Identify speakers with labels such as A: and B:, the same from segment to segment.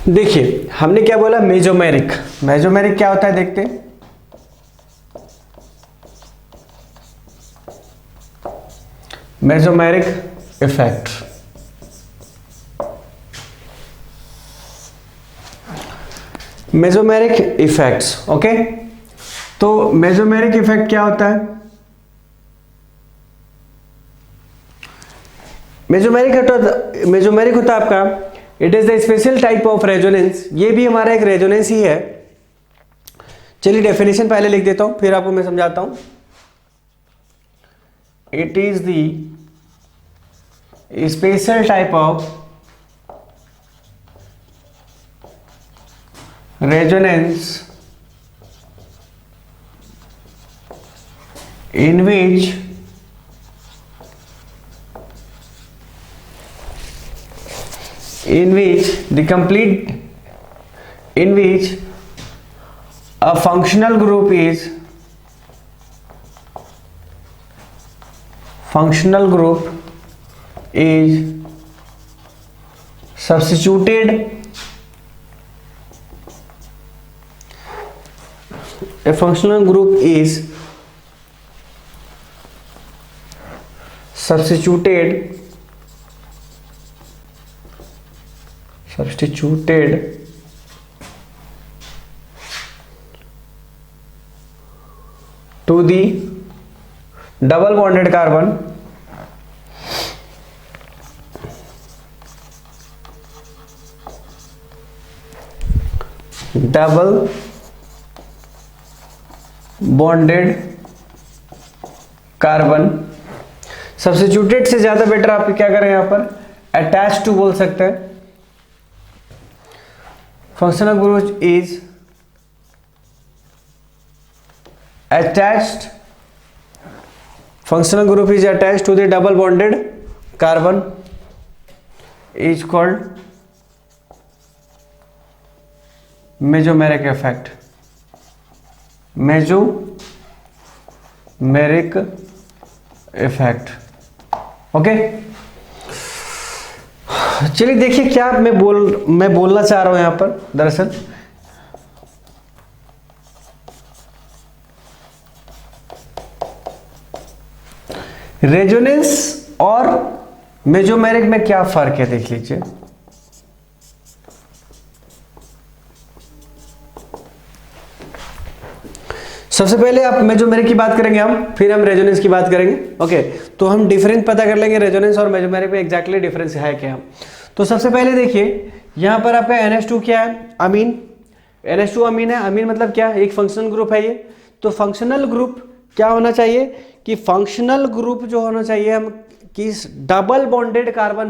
A: देखिए हमने क्या बोला, मेजोमेरिक। मेजोमेरिक क्या होता है देखते हैं। Mesomeric effect, mesomeric effects. Okay, तो मेजोमेरिक इफेक्ट क्या होता है? मेजोमेरिक होता है आपका, it is the special type of resonance. ये भी हमारा एक रेजोनेंस ही है। चलिए डेफिनेशन पहले लिख देता हूं, फिर आपको मैं समझाता हूं। It is the special type of resonance in which the complete, in which a functional group is substituted, a functional group is substituted to the double bonded carbon substituted से ज्यादा बेटर आप क्या करें, यहां पर अटैच टू बोल सकते हैं। Functional group is attached, functional group is attached to the double bonded carbon is called mesomeric effect, mesomeric effect। Okay, चलिए देखिए क्या मैं बोलना चाह रहा हूं यहां पर। दरअसल रेजोनेंस और मेजोमेरिक में क्या फर्क है देख लीजिए। सबसे पहले आप मेजोमेरिक की बात करेंगे हम, फिर हम रेजोनेंस की बात करेंगे। ओके, तो हम डिफरेंस पता कर लेंगे रेजोनेंस और मेजोमेरिक में एग्जैक्टली डिफरेंस है क्या। तो सबसे पहले देखिए यहां पर आपका NH2 क्या है, अमीन। NH2 अमीन है। अमीन मतलब क्या, एक फंक्शनल ग्रुप है ये। तो फंक्शनल ग्रुप क्या होना चाहिए कि फंक्शनल ग्रुप जो होना चाहिए हम कि डबल बॉन्डेड कार्बन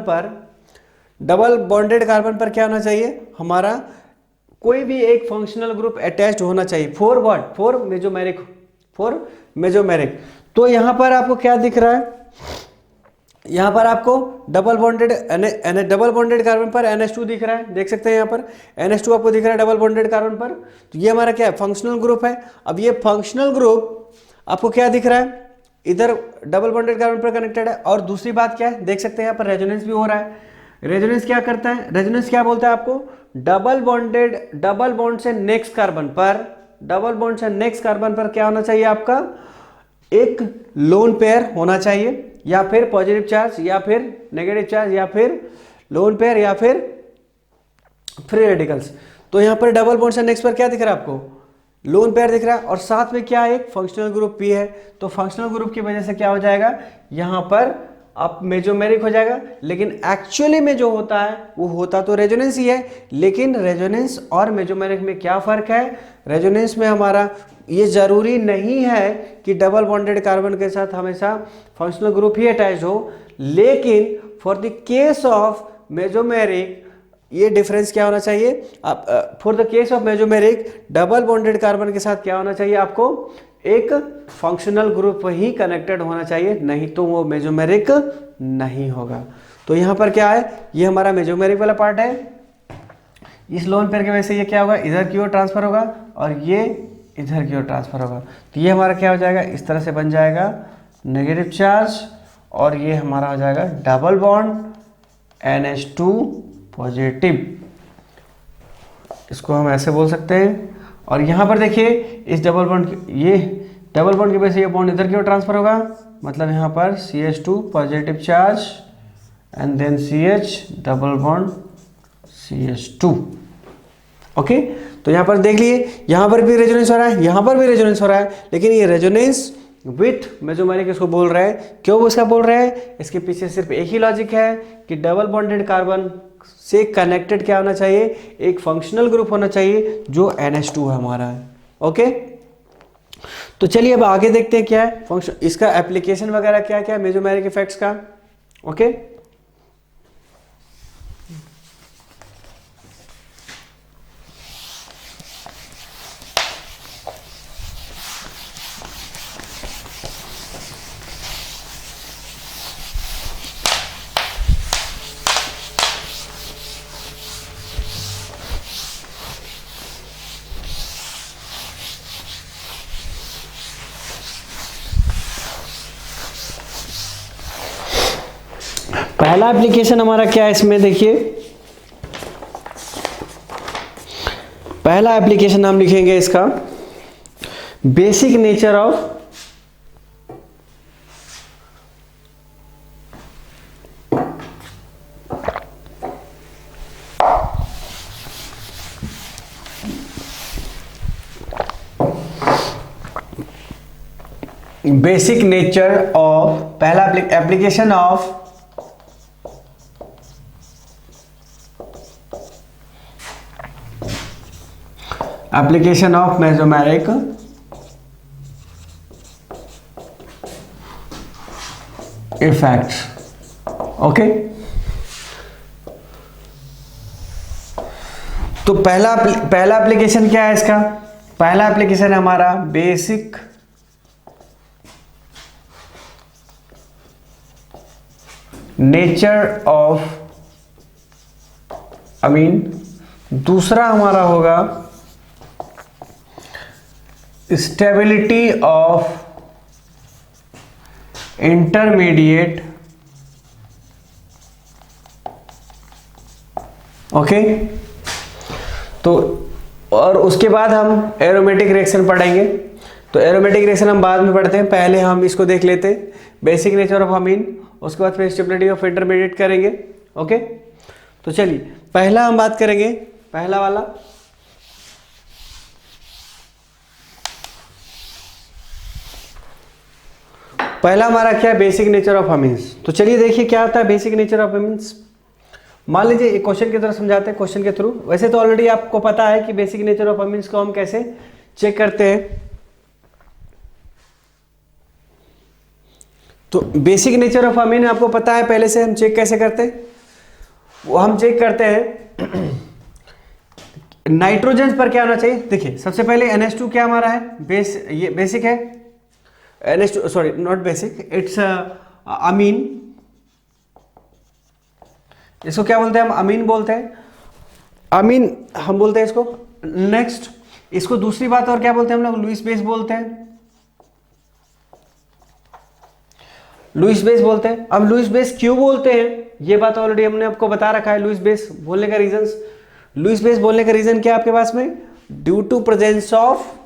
A: पर क्या होना चाहिए, हमारा कोई भी एक फंक्शनल ग्रुप अटैच्ड होना चाहिए। For what, for mesomeric. तो यहां पर आपको क्या दिख रहा है, यहां पर आपको डबल बॉन्डेड कार्बन पर NH2 दिख रहा है, देख सकते हैं यहां पर NH2 आपको दिख रहा है डबल बॉन्डेड कार्बन पर। तो ये हमारा क्या है, फंक्शनल ग्रुप है। अब ये फंक्शनल ग्रुप आपको क्या दिख रहा है, इधर डबल बॉन्डेड कार्बन पर कनेक्टेड है। और दूसरी बात क्या है, देख सकते हैं यहाँ पर रेजोनेंस भी हो रहा है। रेजोनेंस क्या करता है, रेजोनेंस क्या बोलता है आपको, डबल बॉन्ड से नेक्स्ट कार्बन पर क्या होना चाहिए आपका, एक लोन पेयर होना चाहिए, या फिर पॉजिटिव चार्ज या फिर नेगेटिव चार्ज या फिर लोन पेयर या फिर फ्री रेडिकल्स। तो यहाँ पर डबल बॉन्ड से नेक्स्ट पर क्या दिख रहा है आपको, लोन पेयर दिख रहा है। और साथ में क्या एक फंक्शनल ग्रुप P है। तो फंक्शनल ग्रुप की वजह से क्या हो जाएगा, यहां पर आप मेजोमेरिक हो जाएगा। लेकिन एक्चुअली में जो होता है वो होता तो रेजोनेंस ही है। लेकिन रेजोनेंस और मेजोमेरिक में क्या फर्क है, रेजोनेंस में हमारा ये जरूरी नहीं है कि डबल बॉन्डेड कार्बन के साथ हमेशा फंक्शनल ग्रुप ही अटैच हो। लेकिन for the case of mesomeric ये डिफरेंस क्या होना चाहिए, for the case of mesomeric double bonded carbon के साथ क्या होना चाहिए आपको, एक फंक्शनल ग्रुप ही कनेक्टेड होना चाहिए, नहीं तो वो मेजोमेरिक नहीं होगा। तो यहां पर क्या है, ये हमारा मेजोमेरिक वाला पार्ट है। इस लोन पेयर की वजह से ये क्या होगा, इधर की ओर ट्रांसफर होगा और ये इधर की ओर ट्रांसफर होगा। तो ये हमारा क्या हो जाएगा, इस तरह से बन जाएगा नेगेटिव चार्ज, और ये हमारा हो जाएगा डबल बॉन्ड NH2 पॉजिटिव। इसको हम ऐसे बोल सकते हैं। और यहाँ पर देखिए इस डबल बॉन्ड, ये डबल बॉन्ड की वजह से ये बॉन्ड इधर की ओर ट्रांसफर होगा, मतलब यहाँ पर CH2 positive charge and then CH double bond CH2। Okay, तो यहाँ पर देख लिए, यहाँ पर भी रेजोनेंस हो रहा है, यहाँ पर भी रेजोनेंस हो रहा है, लेकिन ये रेजोनेंस विथ मेसोमेरिक इसको बोल रहा है। क्यों वो इसका बोल रहा है? इसके पीछे सिर्फ एक ही लॉजिक है कि डबल बॉन्डेड कार्बन से कनेक्टेड क्या होना चाहिए, एक फंक्शनल ग्रुप होना चाहिए जो NH2 है हमारा। ओके, तो चलिए अब आगे देखते हैं क्या है फंक्शन, इसका एप्लीकेशन वगैरह क्या क्या है मेसोमेरिक इफेक्ट्स का। ओके, पहला एप्लीकेशन हमारा क्या है इसमें, देखिए पहला एप्लीकेशन हम लिखेंगे इसका basic nature of basic nature of, पहला application of application of mesomeric effects। Okay, तो पहला एप्लीकेशन क्या है इसका, पहला एप्लीकेशन है हमारा बेसिक नेचर ऑफ अमीन। दूसरा हमारा होगा स्टेबिलिटी ऑफ इंटरमीडिएट। ओके, तो और उसके बाद हम एरोमेटिक रिएक्शन पढ़ेंगे। तो एरोमेटिक रिएक्शन हम बाद में पढ़ते हैं, पहले हम इसको देख लेते हैं बेसिक नेचर ऑफ अमीन, उसके बाद फिर स्टेबिलिटी ऑफ इंटरमीडिएट करेंगे। ओके, तो चलिए पहला हम बात करेंगे, पहला वाला पहला हमारा क्या है, बेसिक नेचर ऑफ अमीन्स। तो चलिए देखिए क्या होता है बेसिक नेचर ऑफ अमीन्स। मान लीजिए एक क्वेश्चन की तरह समझाते हैं, क्वेश्चन के थ्रू। वैसे तो ऑलरेडी आपको पता है कि बेसिक नेचर ऑफ अमीन्स को हम कैसे चेक करते हैं। तो बेसिक नेचर ऑफ अमीन आपको पता है पहले से, हम चेक कैसे करते हैं, वो हम चेक करते हैं नाइट्रोजन पर क्या होना चाहिए। देखिए सबसे पहले NH2 क्या हमारा है, ये बेसिक है, NH2 sorry not basic, it's amine. इसको क्या बोलते हैं हम, अमीन बोलते हैं, अमीन हम बोलते हैं इसको। नेक्स्ट इसको दूसरी बात और क्या बोलते हैं हम लोग, लुईस बेस बोलते हैं, लुईस बेस बोलते हैं। अब लुईस बेस क्यों बोलते हैं ये बात ऑलरेडी हमने आपको बता रखा है। लुईस बेस बोलने का रीजंस, लुईस बेस बोलने का रीजन क्या है आपके पास में, due to presence of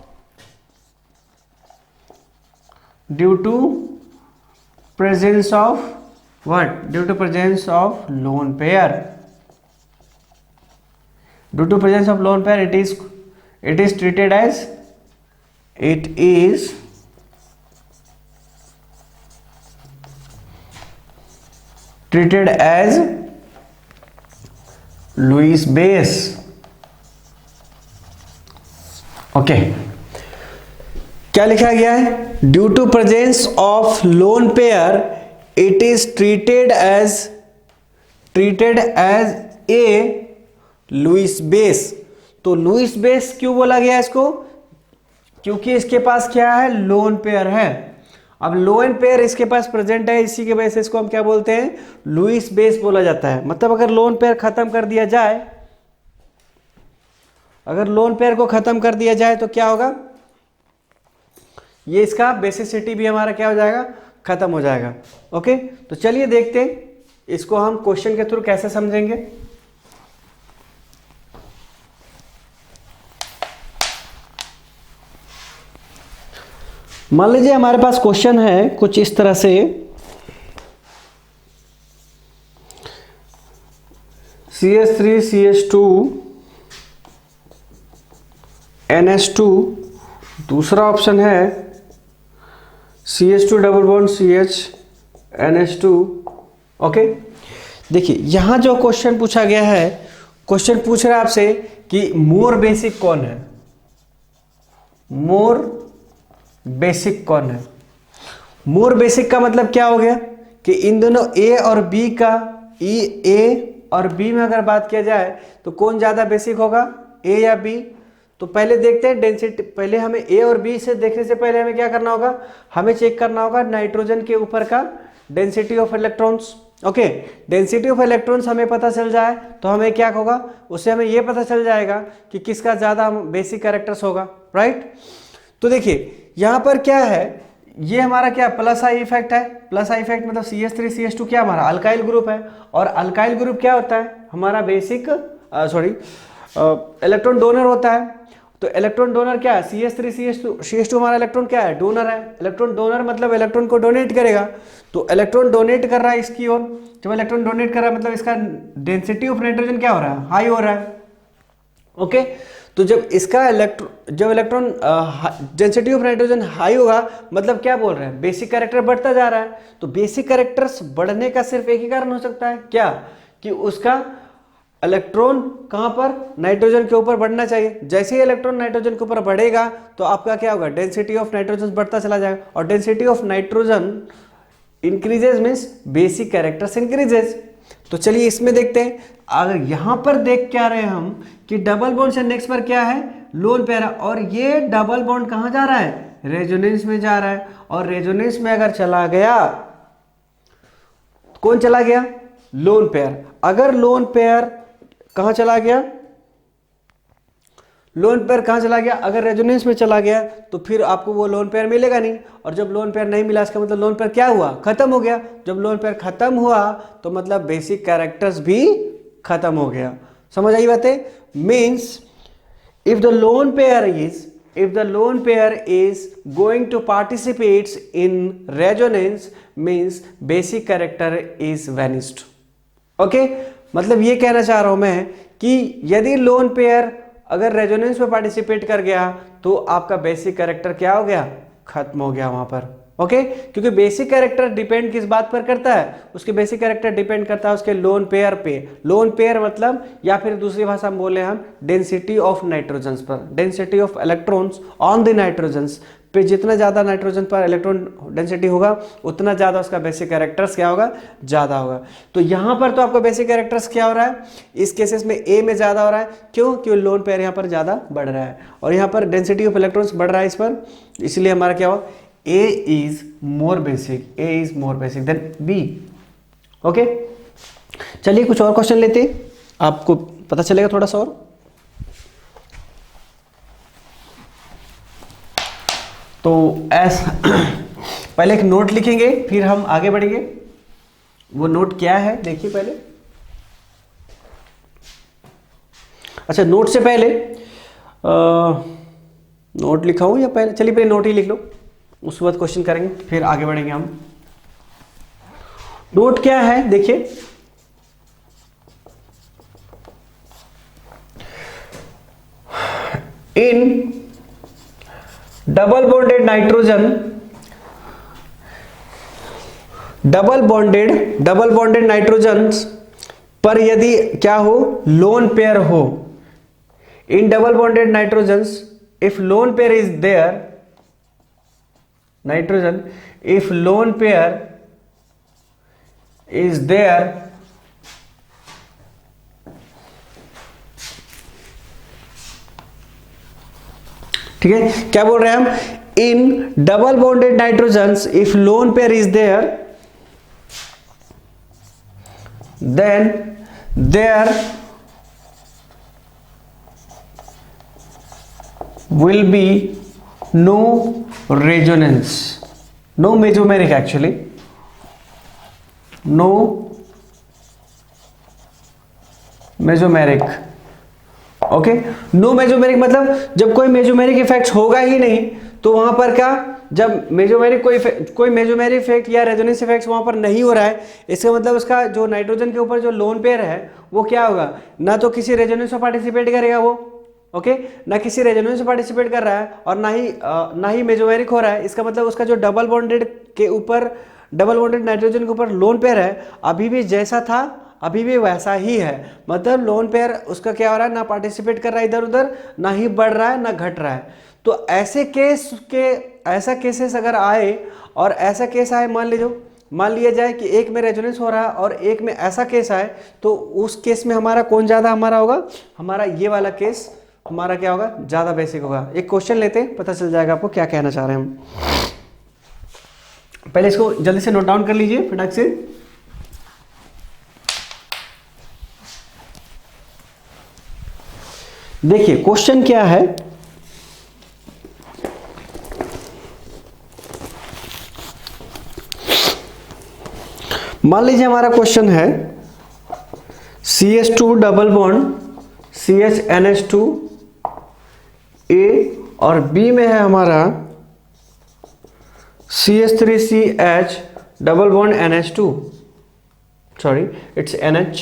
A: what, due to presence of lone pair, due to presence of lone pair it is treated as Lewis base। Okay, क्या लिखा गया है, due to presence of lone pair it is treated as a Lewis base. तो Lewis base क्यों बोला गया इसको, क्योंकि इसके पास क्या है, लोन पेयर है। अब लोन पेयर इसके पास प्रेजेंट है, इसी के वजह से इसको हम क्या बोलते हैं, लुईस बेस बोला जाता है। मतलब अगर लोन पेयर खत्म कर दिया जाए, अगर लोन पेयर को खत्म कर दिया जाए तो क्या होगा, ये इसका बेसिसिटी भी हमारा क्या हो जाएगा, खत्म हो जाएगा। ओके, तो चलिए देखते हैं इसको हम क्वेश्चन के थ्रू कैसे समझेंगे। मान लीजिए हमारे पास क्वेश्चन है कुछ इस तरह से, CH3 CH2 NH2, दूसरा ऑप्शन है CH2 double bond CH NH2। Okay, देखिए यहां जो क्वेश्चन पूछा गया है, क्वेश्चन पूछ रहा है आपसे कि मोर बेसिक कौन है, मोर बेसिक कौन है। मोर बेसिक का मतलब क्या हो गया कि इन दोनों ए और बी का, ए और बी में अगर बात किया जाए तो कौन ज्यादा बेसिक होगा, ए या बी। तो पहले देखते हैं डेंसिटी, पहले हमें ए और बी से देखने से पहले हमें क्या करना होगा, हमें चेक करना होगा नाइट्रोजन के ऊपर का density of electrons. Okay, density of electrons हमें पता चल जाए तो हमें क्या होगा, उससे हमें यह पता चल जाएगा कि किसका ज्यादा बेसिक कैरेक्टर्स होगा, राइट। तो देखिए यहां पर क्या है, ये हमारा क्या प्लस आई इफेक्ट है। प्लस आई इफेक्ट मतलब CH3 CH2 क्या हमारा अल्काइल ग्रुप है, और अल्काइल ग्रुप क्या होता है हमारा बेसिक इलेक्ट्रॉन डोनर होता है। तो इलेक्ट्रॉन डोनर क्या है, CH3 CH2 हमारा इलेक्ट्रॉन क्या है, डोनर है। इलेक्ट्रॉन डोनर मतलब इलेक्ट्रॉन को डोनेट करेगा। तो इलेक्ट्रॉन डोनेट कर रहा है इसकी ओर, जब इलेक्ट्रॉन डोनेट कर रहा है मतलब इसका डेंसिटी ऑफ नाइट्रोजन क्या हो रहा है, हाई हो रहा है। ओके, तो जब इसका electron density of nitrogen high होगा मतलब क्या बोल रहे हैं, बेसिक कैरेक्टर बढ़ता जा रहा है। तो बेसिक कैरेक्टर्स बढ़ने का सिर्फ एक ही कारण हो सकता है, क्या, कि उसका इलेक्ट्रॉन कहां पर, नाइट्रोजन के ऊपर बढ़ना चाहिए। जैसे ही इलेक्ट्रॉन नाइट्रोजन के ऊपर बढ़ेगा तो आपका क्या होगा, डेंसिटी ऑफ नाइट्रोजन बढ़ता चला जाएगा, और density of nitrogen increases means basic characters increases. तो चलिए इसमें देखते हैं, अगर यहां पर देख क्या रहे हैं हम कि डबल बॉन्ड से नेक्स्ट पर क्या है, लोन पेयर है, और ये डबल बॉन्ड कहां जा रहा है, रेजोनेंस में जा रहा है। और रेजोनेंस में अगर चला गया, कौन चला गया, लोन पेयर। अगर लोन पेयर कहां चला गया, लोन पेयर कहां चला गया, अगर रेजोनेंस में चला गया तो फिर आपको वो लोन पेयर मिलेगा नहीं, और जब लोन पेयर नहीं मिला इसका मतलब लोन पेयर क्या हुआ, खत्म हो गया। जब लोन पेयर खत्म हुआ तो मतलब बेसिक कैरेक्टर्स भी खत्म हो गया। समझ आई बातें, means if the lone pair is going to participates in resonance means basic character is vanished. Okay, मतलब ये कहना चाह रहा हूं मैं कि यदि लोन पेयर अगर रेजोनेंस में पार्टिसिपेट कर गया तो आपका बेसिक कैरेक्टर क्या हो गया, खत्म हो गया वहां पर। ओके, क्योंकि बेसिक कैरेक्टर डिपेंड किस बात पर करता है, उसके बेसिक कैरेक्टर डिपेंड करता है उसके लोन पेयर पे। लोन पेयर मतलब, या फिर दूसरी भाषा में बोले हम, डेंसिटी ऑफ नाइट्रोजन्स पर, density of electrons on the nitrogens पे। जितना ज्यादा नाइट्रोजन पर इलेक्ट्रॉन डेंसिटी होगा उतना ज्यादा उसका बेसिक कैरेक्टर्स क्या होगा, ज्यादा होगा। तो यहां पर तो आपका बेसिक कैरेक्टर्स क्या हो रहा है, इस केसेस में ए में ज्यादा हो रहा है। क्यों, क्योंकि लोन पेयर यहां पर ज्यादा बढ़ रहा है, और यहां पर डेंसिटी ऑफ इलेक्ट्रॉन्स बढ़ रहा है इस पर, इसलिए हमारा क्या हो, A is more basic than B। Okay, चलिए कुछ और क्वेश्चन लेते हैं, आपको पता चलेगा थोड़ा सा और। तो पहले एक नोट लिखेंगे फिर हम आगे बढ़ेंगे। वो नोट क्या है देखिए पहले। अच्छा, नोट से पहले नोट लिखा हूं या पहले, चलिए पहले नोट ही लिख लो, उसके बाद क्वेश्चन करेंगे फिर आगे बढ़ेंगे हम। नोट क्या है देखिए, इन डबल बॉन्डेड नाइट्रोजन पर यदि क्या हो, लोन पेयर हो, in double bonded nitrogens if lone pair is there, nitrogen, if lone pair is there, ठीक है, क्या बोल रहे हैं हम, in double bonded nitrogens if lone pair is there then there will be no resonance, no mesomeric actually, no mesomeric। Okay, no mesomeric मतलब जब कोई मेजोमेरिक इफेक्ट होगा ही नहीं तो वहां पर क्या, जब मेजोमेरिक कोई मेजोमेरिक इफेक्ट या रेजोनेंस इफेक्ट वहां पर नहीं हो रहा है, इसका मतलब उसका जो नाइट्रोजन के ऊपर जो लोन पेयर है वो क्या होगा, ना तो किसी रेजोनेंस में पार्टिसिपेट करेगा वो, ओके, ना किसी रेजोनेंस में पार्टिसिपेट कर रहा है और ना ही मेजोमेरिक हो रहा है। इसका मतलब उसका जो डबल बॉन्डेड के ऊपर, डबल बॉन्डेड नाइट्रोजन के ऊपर लोन पेयर है अभी भी जैसा था अभी भी वैसा ही है। मतलब लोन पेयर उसका क्या हो रहा है, ना पार्टिसिपेट कर रहा है इधर उधर, ना ही बढ़ रहा है ना घट रहा है। तो ऐसा केसेस अगर आए और ऐसा केस आए, मान लिया जाए कि एक में रेजोनेंस हो रहा है और एक में ऐसा केस आए, तो उस केस में हमारा कौन ज़्यादा हमारा होगा, हमारा ये वाला केस हमारा क्या होगा, ज़्यादा बेसिक होगा। एक क्वेश्चन लेते हैं, पता चल जाएगा आपको क्या कहना चाह रहे हैं हम। पहले इसको जल्दी से नोट डाउन कर लीजिए फटाक से। देखिए क्वेश्चन क्या है, मान लीजिए हमारा क्वेश्चन है CH2 double bond CHNH2 A और B में है हमारा CH3CH double bond NH2, sorry it's NH,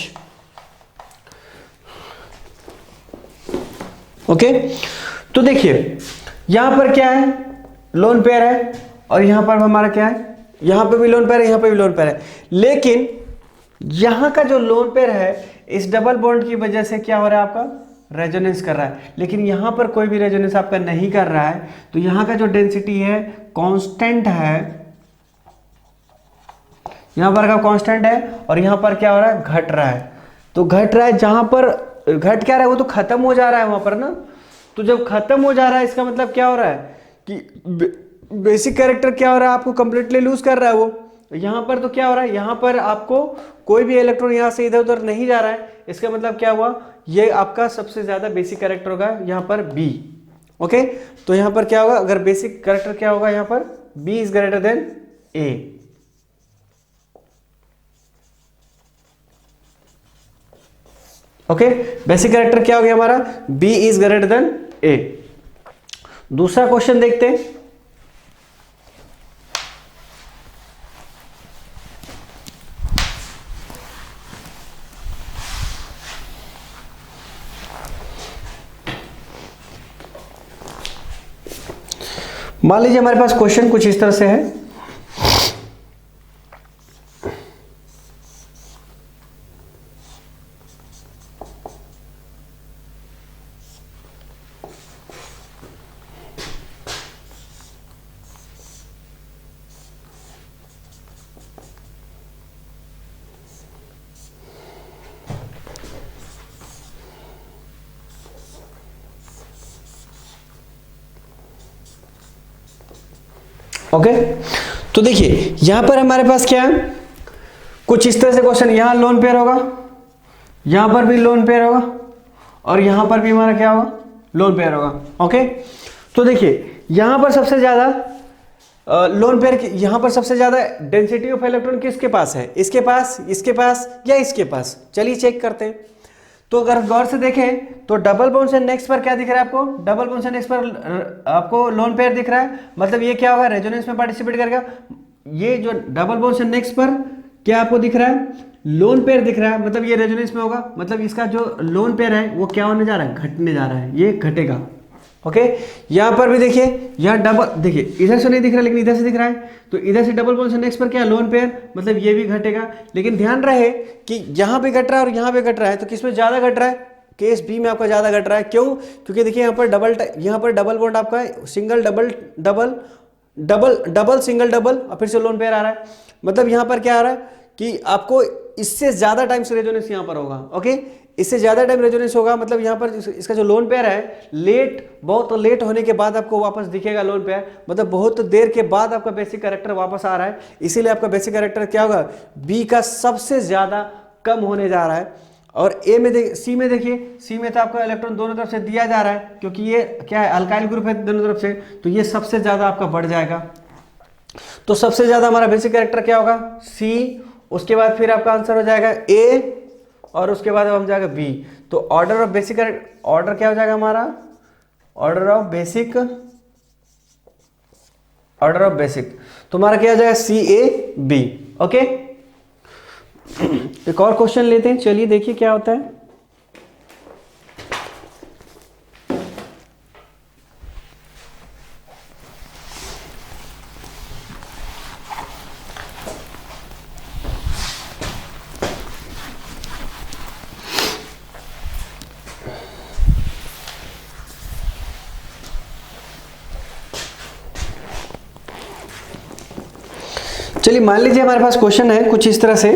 A: okay. तो देखिए यहां पर क्या है, लोन पेयर है और यहां पर हमारा क्या है, यहां पे भी लोन पेयर है, यहां पे भी लोन पेयर है, लेकिन यहां का जो लोन पेयर है इस डबल बॉन्ड की वजह से क्या हो रहा है, आपका रेजोनेंस कर रहा है, लेकिन यहां पर कोई भी रेजोनेंस आपका नहीं कर रहा है। तो यहां का जो डेंसिटी है कांस्टेंट है, यहां पर का कांस्टेंट है और यहां पर क्या हो रहा है, घट रहा है। तो घट रहा है, जहां पर घट क्या रहा है, वो तो खत्म हो जा रहा है वहां पर ना। तो जब खत्म हो जा रहा है इसका मतलब क्या हो रहा है कि बेसिक कैरेक्टर क्या हो रहा है, आपको कंप्लीटली लूज कर रहा है वो। यहां पर तो क्या हो रहा है, यहां पर आपको कोई भी इलेक्ट्रॉन यहां से इधर उधर नहीं जा रहा है। इसका मतलब क्या हुआ, ये आपका सबसे ज्यादा बेसिक कैरेक्टर होगा यहां पर बी, ओके। तो यहां पर क्या होगा, अगर बेसिक कैरेक्टर क्या होगा यहां पर, B is greater than A, okay. Basic character क्या हो गया हमारा, B is greater than A. दूसरा क्वेश्चन देखते हैं, मान लीजिए हमारे पास क्वेश्चन कुछ इस तरह से है, ओके। तो देखिए यहां पर हमारे पास क्या है, कुछ इस तरह से क्वेश्चन, यहां लोन पेयर होगा, यहां पर भी लोन पेयर होगा और यहां पर भी हमारा क्या होगा, लोन पेयर होगा, ओके। तो देखिए यहां पर सबसे ज्यादा लोन पेयर, यहां पर सबसे ज्यादा डेंसिटी ऑफ इलेक्ट्रॉन किसके पास है, इसके पास, इसके पास या इसके पास, चलिए चेक करते हैं। तो अगर गौर से देखें तो डबल बॉन्ड से नेक्स्ट पर क्या दिख रहा है आपको, डबल बॉन्ड से नेक्स्ट पर आपको लोन पेयर दिख रहा है, मतलब ये क्या होगा, रेजोनेंस में पार्टिसिपेट करेगा। ये जो डबल बॉन्ड से नेक्स्ट पर क्या आपको दिख रहा है, लोन पेयर दिख रहा है, मतलब ये रेजोनेंस में होगा, मतलब इसका जो लोन पेयर है वो क्या होने जा रहा है, घटने जा रहा है, ये घटेगा, ओके। यहां पर भी देखिए, यहां डबल, देखिए इधर से नहीं दिख रहा लेकिन इधर से दिख रहा है, तो इधर से डबल बॉन्ड से नेक्स्ट पर क्या लोन पेयर, मतलब ये भी घटेगा। लेकिन ध्यान रहे कि यहां पे घट रहा है और यहां पे घट रहा है, तो किसमें ज्यादा घट रहा है, केस बी में आपका ज्यादा घट रहा है। क्यों, क्योंकि देखिए यहां पर डबल बॉन्ड आपका है, single double double double double single double और फिर से लोन पेयर आ रहा है, मतलब यहां पर क्या आ रहा है कि आपको इससे ज्यादा टाइम से रेजोनेंस यहां पर होगा, ओके। इससे ज्यादा टाइम रेजोनेंस होगा, मतलब यहां पर इसका जो लोन पेयर है बहुत लेट होने के बाद आपको वापस दिखेगा लोन पेयर, मतलब बहुत देर के बाद आपका बेसिक कैरेक्टर वापस आ रहा है, इसीलिए आपका बेसिक कैरेक्टर क्या होगा, बी का सबसे ज्यादा कम होने जा रहा है। और ए में सी में देखिए, सी में तो आपका इलेक्ट्रॉन दोनों तरफ से दिया जा रहा है, क्योंकि ये क्या है, अल्काइल ग्रुप है दोनों तरफ से, तो ये सबसे ज्यादा आपका बढ़ जाएगा। तो सबसे ज्यादा हमारा बेसिक कैरेक्टर क्या होगा, सी, उसके बाद फिर आपका आंसर हो जाएगा ए और उसके बाद हम जाएगा बी। तो ऑर्डर ऑफ बेसिक, ऑर्डर क्या हो जाएगा हमारा, order of basic order of basic, तुम्हारा क्या हो जाएगा CAB। ओके, एक और क्वेश्चन लेते हैं, चलिए देखिए क्या होता है। चलिए मान लीजिए हमारे पास क्वेश्चन है कुछ इस तरह से,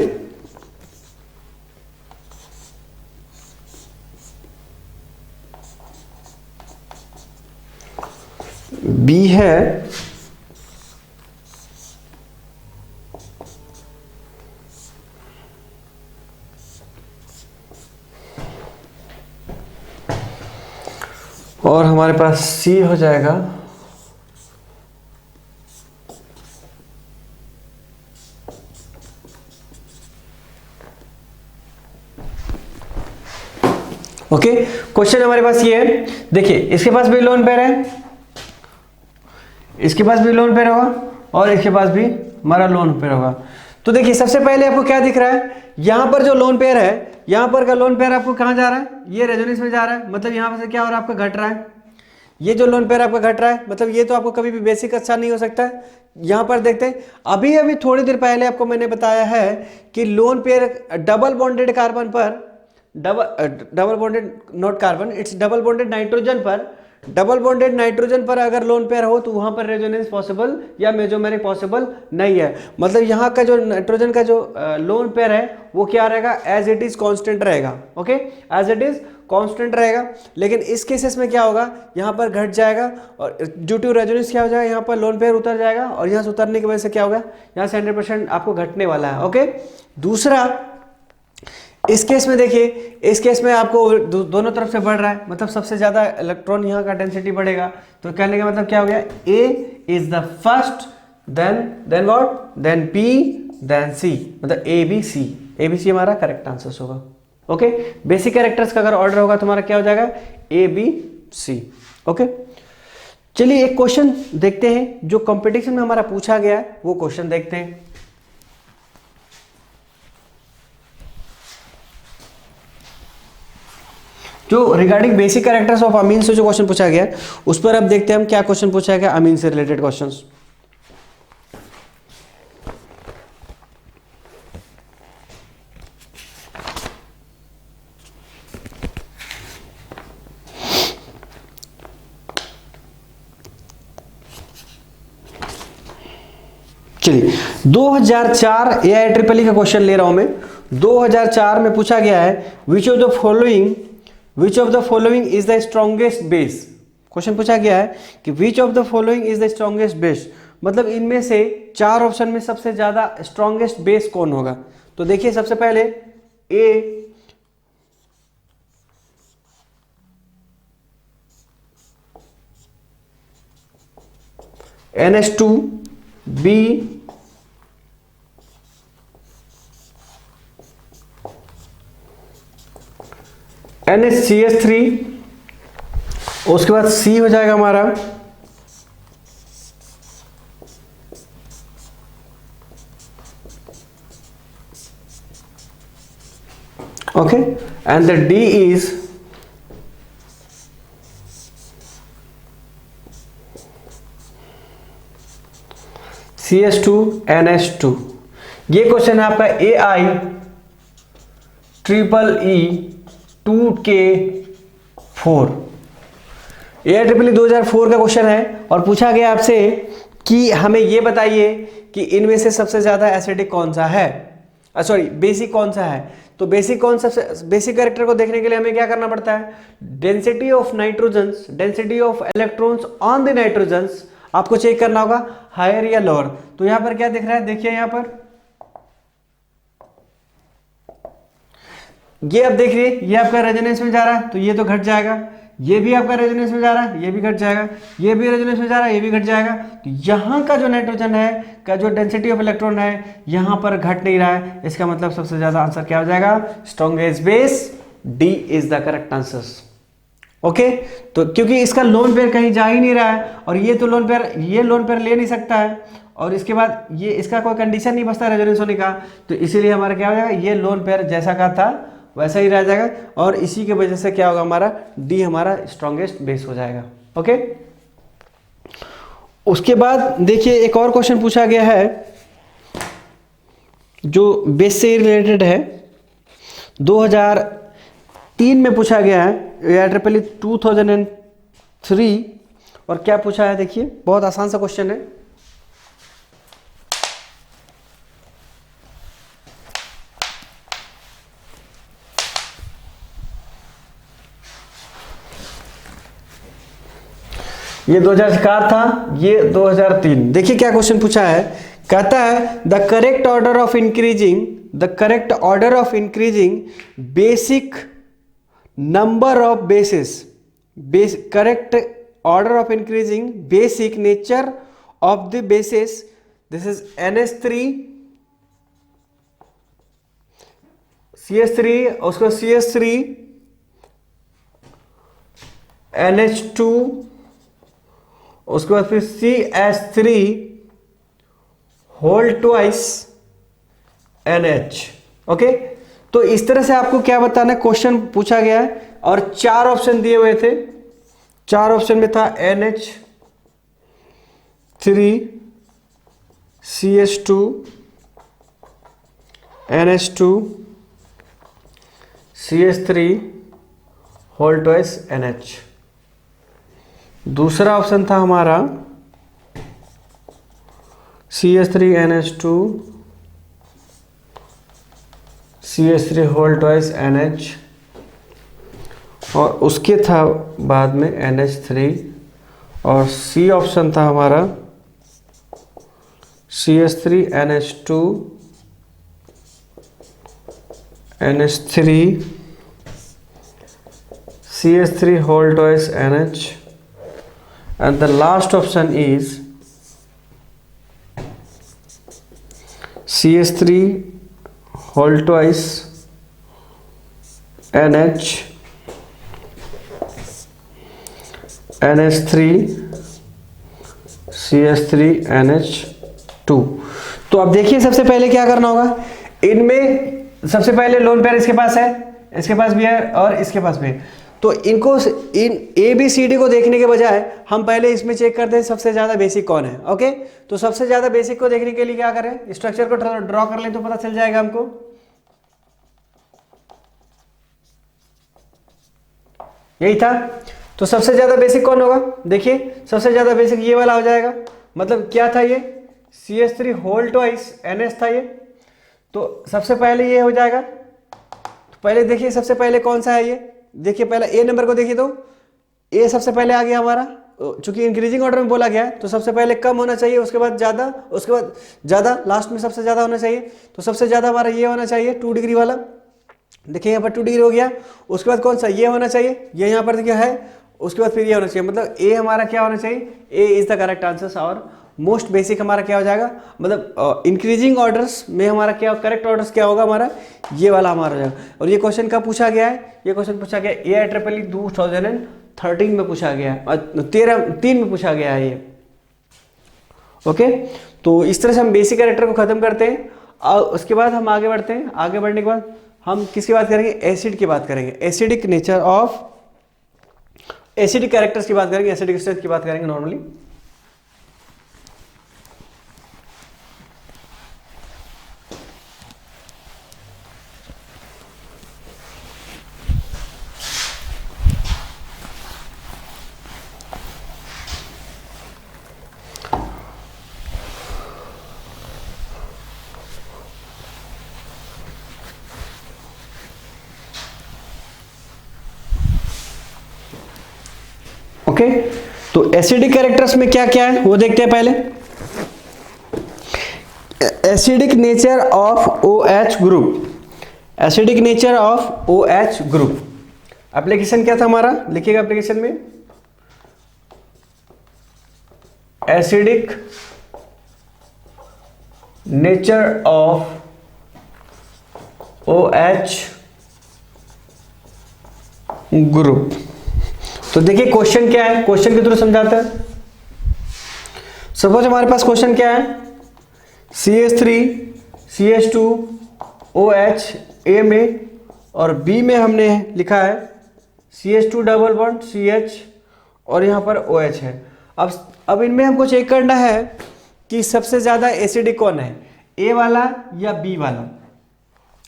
A: B है और हमारे पास C हो जाएगा, ओके। क्वेश्चन हमारे पास ये है, देखिए इसके पास भी लोन पेयर है, इसके पास भी लोन पेयर होगा और इसके पास भी हमारा लोन पेयर होगा। तो देखिए सबसे पहले आपको क्या दिख रहा है, यहां पर जो लोन पेयर है, यहां पर का लोन पेयर आपको कहां जा रहा है, ये रेजोनेंस में जा रहा है, मतलब यहां पर से क्या हो रहा है आपका घट रहा है, ये जो लोन पेयर आपका घट रहा है, मतलब ये तो आपको कभी भी बेसिक अच्छा नहीं हो सकता है। यहां पर देखते हैं, अभी थोड़ी देर पहले आपको मैंने बताया है कि lone pair double bonded carbon पर, double bonded not carbon, it's double bonded nitrogen पर, डबल बॉन्डेड नाइट्रोजन पर अगर लोन पेयर हो तो वहां पर रेजोनेंस पॉसिबल या मेजोमेरिक पॉसिबल नहीं है। मतलब यहाँ का जो नाइट्रोजन का जो लोन पेयर है वो क्या रहेगा, एज इट इज कांस्टेंट रहेगा। Okay, as it is constant रहेगा। लेकिन इस केसेस में क्या होगा, यहाँ पर घट जाएगा और ड्यू टू रेजोनेंस क्या हो जाएगा, यहाँ पर लोन पेयर उतर जाएगा और यहाँ से उतरने की वजह से क्या होगा, यहाँ से 100% आपको घटने वाला है। ओके, दूसरा इस केस में देखिए, इस केस में आपको दोनों तरफ से बढ़ रहा है, मतलब सबसे ज्यादा इलेक्ट्रॉन यहाँ का डेंसिटी बढ़ेगा। तो कहने का मतलब क्या हो गया, A is the first, then what, then P, then C, मतलब ABC हमारा करेक्ट आंसर होगा। ओके, बेसिक कैरेक्टर्स का अगर ऑर्डर होगा तो हमारा क्या हो जाएगा, ABC। ओके, चलिए एक क्वेश्चन देखते हैं जो कंपटीशन में हमारा पूछा गया है, वो क्वेश्चन देखते हैं। जो रिगार्डिंग बेसिक कैरेक्टर्स ऑफ अमीन से जो क्वेश्चन पूछा गया है, उस पर अब देखते हैं हम क्या क्वेश्चन पूछा गया अमीन से रिलेटेड क्वेश्चंस। चलिए 2004 AIEEE का क्वेश्चन ले रहा हूं मैं। 2004 में पूछा गया है which of the following is the strongest base. Question पूछा गया है कि which of the following is the strongest base, मतलब इनमें से 4 ऑप्शन में सबसे ज्यादा स्ट्रॉन्गेस्ट बेस कौन होगा। तो देखिए सबसे पहले A NH2, B NHCH3, उसके बाद C हो जाएगा हमारा okay, and the D is CH2 NH2। ये क्वेश्चन है आपका AIEEE2K4, AIEEE 2004 का क्वेश्चन है और पूछा गया आपसे कि हमें ये बताइए कि इनमें से सबसे ज्यादा एसिडिक कौन सा है, सॉरी बेसिक कौन सा है। तो बेसिक कौन सा, बेसिक कैरेक्टर को देखने के लिए हमें क्या करना पड़ता है, density of nitrogens, density of electrons on the nitrogens आपको चेक करना होगा, हायर या लोअर। तो यहां पर क्या दिख रहा है, देखिए यहां पर ये आप देखिए, ये आपका रेजोनेंस में जा रहा है तो ये तो घट जाएगा, ये भी आपका रेजोनेंस में जा रहा है, ये भी घट जाएगा, ये भी रेजोनेंस में जा रहा है, ये भी घट जाएगा। तो यहाँ का जो नाइट्रोजन है का जो डेंसिटी ऑफ इलेक्ट्रॉन है यहाँ पर घट नहीं रहा है, इसका मतलब सबसे ज्यादा आंसर क्या हो जाएगा, strongest base, D is the correct answer. Okay, तो क्योंकि इसका लोन पेयर कहीं जा ही नहीं रहा है और ये तो लोन पेयर ले नहीं सकता है, और इसके बाद ये इसका कोई कंडीशन नहीं बचता रेजोनेंस होने का, तो इसीलिए हमारा क्या हो जाएगा, ये लोन पेयर जैसा का था वैसा ही रह जाएगा, और इसी की वजह से क्या होगा, हमारा डी हमारा स्ट्रॉन्गेस्ट बेस हो जाएगा। ओके, उसके बाद देखिए एक और क्वेश्चन पूछा गया है जो बेस से रिलेटेड है, 2003 में पूछा गया है, IEEE 2003, और क्या पूछा है देखिए, बहुत आसान सा क्वेश्चन है। ये 2004 था, ये 2003। देखिए क्या क्वेश्चन पूछा है, कहता है the correct order of increasing basic number of basis, correct order of increasing basic nature of the basis, this is NH3 CH3, उसको CH3 NH2, उसके बाद फिर CH3 whole twice NH। Okay, तो इस तरह से आपको क्या बताना है, क्वेश्चन पूछा गया है और 4 ऑप्शन दिए हुए थे। 4 ऑप्शन में था NH3 CH2 NH2 CH3 whole twice NH। दूसरा ऑप्शन था हमारा CH3 NH2 CH3 whole twice NH, और उसके था बाद में NH3, और C ऑप्शन था हमारा CH3 NH2 NH3 CH3 whole twice NH, and the last option is CH3 whole twice NH NH3 CH3 NH2। तो अब देखिए सबसे पहले क्या करना होगा, इनमें सबसे पहले लोन पेयर इसके पास है, इसके पास भी है और इसके पास भी है, तो इनको इन ABCD को देखने के बजाय हम पहले इसमें चेक करते हैं सबसे ज़्यादा बेसिक कौन है। ओके, तो सबसे ज़्यादा बेसिक को देखने के लिए क्या करें, स्ट्रक्चर को ड्रॉ कर लें तो पता चल जाएगा हमको। यही था, तो सबसे ज़्यादा बेसिक कौन होगा, देखिए सबसे ज़्यादा बेसिक ये वाला हो जाएगा, मतलब क्या था ये CH3 होल ट्वाइस NH था ये, तो सबसे पहले ये हो जाएगा। तो पहले देखिए सबसे पहले कौन सा है ये, देखिए पहले A नंबर को देखिए, तो A सबसे पहले आ गया हमारा, चूंकि इंक्रीजिंग ऑर्डर में बोला गया है तो सबसे पहले कम होना चाहिए, उसके बाद ज़्यादा, उसके बाद ज़्यादा, लास्ट में सबसे ज़्यादा होना चाहिए। तो सबसे ज़्यादा हमारा ये होना चाहिए 2 डिग्री वाला, देखिए यहाँ पर 2 डिग्री हो गया। उसके बाद कौन सा ये होना चाहिए, ये यहाँ पर देखिए है, उसके बाद फिर ये होना चाहिए, मतलब A हमारा क्या होना चाहिए, A is the correct answer. और मोस्ट बेसिक हमारा क्या हो जाएगा, मतलब इंक्रीजिंग ऑर्डर्स में हमारा क्या करेक्ट ऑर्डर्स क्या होगा, हमारा ये वाला हमारा हो जाएगा। और ये क्वेश्चन कब पूछा गया है, ये क्वेश्चन पूछा गया IEEE 2013 में पूछा गया है, 3 में पूछा गया है ये। ओके, तो इस तरह से हम बेसिक कैरेक्टर को खत्म करते हैं, और उसके बाद हम आगे बढ़ते हैं। आगे बढ़ने के बाद हम किसकी बात करेंगे, एसिड की बात करेंगे, acidic nature of, acidic characters की बात करेंगे, एसिडिक स्ट्रेंथ की बात करेंगे नॉर्मली। ओके, तो एसिडिक कैरेक्टर्स में क्या क्या है वो देखते हैं पहले। Acidic nature of OH group, acidic nature of OH group, application क्या था हमारा, लिखिएगा एप्लीकेशन में, acidic nature of OH group. तो देखिए क्वेश्चन क्या है, क्वेश्चन के थ्रू समझाते हैं। सपोज हमारे पास क्वेश्चन क्या है, CH3 CH2 OH A में और B में हमने लिखा है CH2 डबल बॉन्ड CH और यहाँ पर OH है। अब इनमें हमको चेक करना है कि सबसे ज़्यादा एसिडिक कौन है, A वाला या B वाला।